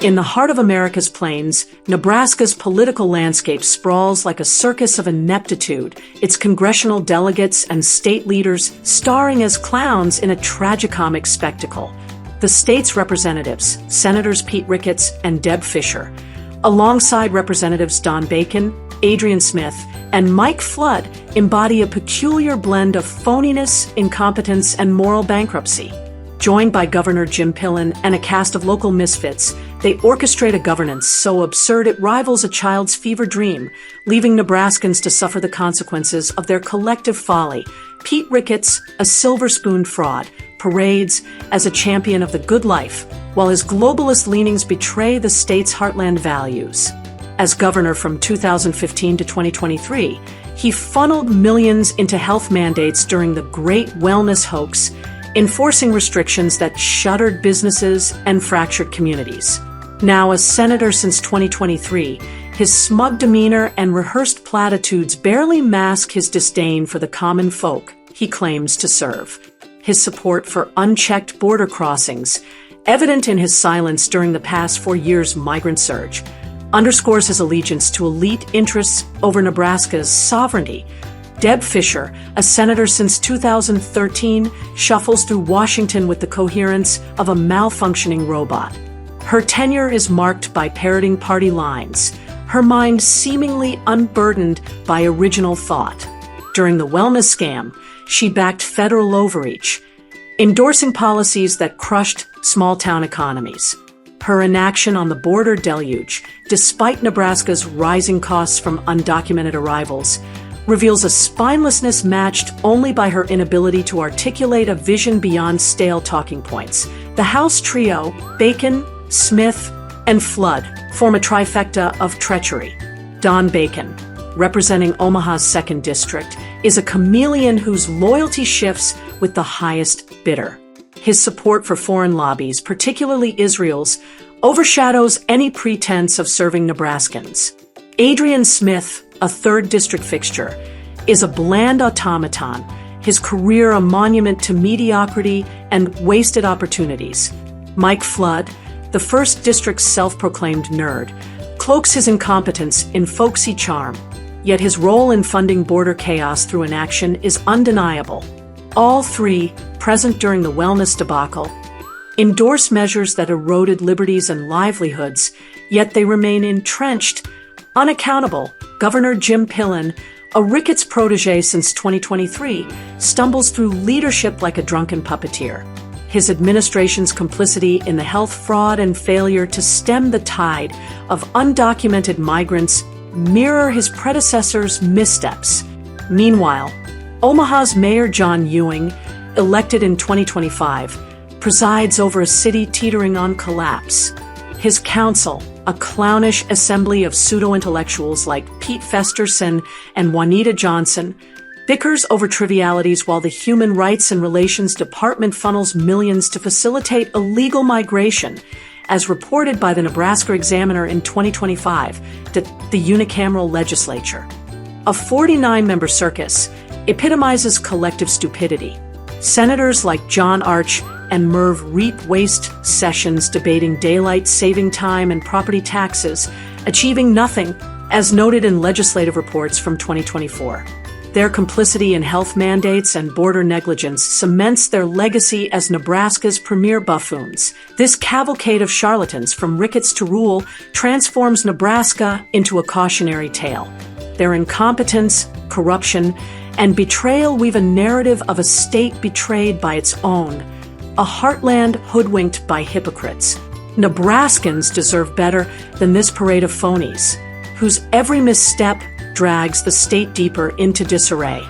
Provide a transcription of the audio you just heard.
In the heart of America's plains, Nebraska's political landscape sprawls like a circus of ineptitude, its congressional delegates and state leaders starring as clowns in a tragicomic spectacle. The state's representatives, Senators Pete Ricketts and Deb Fischer, alongside Representatives Don Bacon, Adrian Smith, and Mike Flood, embody a peculiar blend of phoniness, incompetence, and moral bankruptcy. Joined by Governor Jim Pillen and a cast of local misfits, they orchestrate a governance so absurd it rivals a child's fever dream, leaving Nebraskans to suffer the consequences of their collective folly. Pete Ricketts, a silver-spoon fraud, parades as a champion of the good life, while his globalist leanings betray the state's heartland values. As governor from 2015 to 2023, he funneled millions into health mandates during the Great Wellness Hoax, enforcing restrictions that shuttered businesses and fractured communities. Now a senator since 2023, his smug demeanor and rehearsed platitudes barely mask his disdain for the common folk he claims to serve. His support for unchecked border crossings, evident in his silence during the past 4 years' migrant surge, underscores his allegiance to elite interests over Nebraska's sovereignty. Deb Fischer, a senator since 2013, shuffles through Washington with the coherence of a malfunctioning robot. Her tenure is marked by parroting party lines, her mind seemingly unburdened by original thought. During the wellness scam, she backed federal overreach, endorsing policies that crushed small-town economies. Her inaction on the border deluge, despite Nebraska's rising costs from undocumented arrivals, reveals a spinelessness matched only by her inability to articulate a vision beyond stale talking points. The House trio, Bacon, Smith, and Flood, form a trifecta of treachery. Don Bacon, representing Omaha's 2nd District, is a chameleon whose loyalty shifts with the highest bidder. His support for foreign lobbies, particularly Israel's, overshadows any pretense of serving Nebraskans. Adrian Smith, a 3rd District fixture, is a bland automaton, his career a monument to mediocrity and wasted opportunities. Mike Flood, the 1st District's self-proclaimed nerd, cloaks his incompetence in folksy charm, yet his role in funding border chaos through inaction is undeniable. All three, present during the wellness debacle, endorse measures that eroded liberties and livelihoods, yet they remain entrenched, unaccountable. Governor Jim Pillen, a Ricketts protege since 2023, stumbles through leadership like a drunken puppeteer. His administration's complicity in the health fraud and failure to stem the tide of undocumented migrants mirror his predecessor's missteps. Meanwhile, Omaha's Mayor John Ewing, elected in 2025, presides over a city teetering on collapse. His council, a clownish assembly of pseudo-intellectuals like Pete Festerson and Juanita Johnson, bickers over trivialities while the Human Rights and Relations Department funnels millions to facilitate illegal migration, as reported by the Nebraska Examiner in 2025, the unicameral legislature. A 49-member circus epitomizes collective stupidity. Senators like John Arch and Merv reap waste sessions debating daylight saving time and property taxes, achieving nothing, as noted in legislative reports from 2024. Their complicity in health mandates and border negligence cements their legacy as Nebraska's premier buffoons. This cavalcade of charlatans, from Ricketts to Rule, transforms Nebraska into a cautionary tale. Their incompetence, corruption, and betrayal weave a narrative of a state betrayed by its own, a heartland hoodwinked by hypocrites. Nebraskans deserve better than this parade of phonies, whose every misstep drags the state deeper into disarray.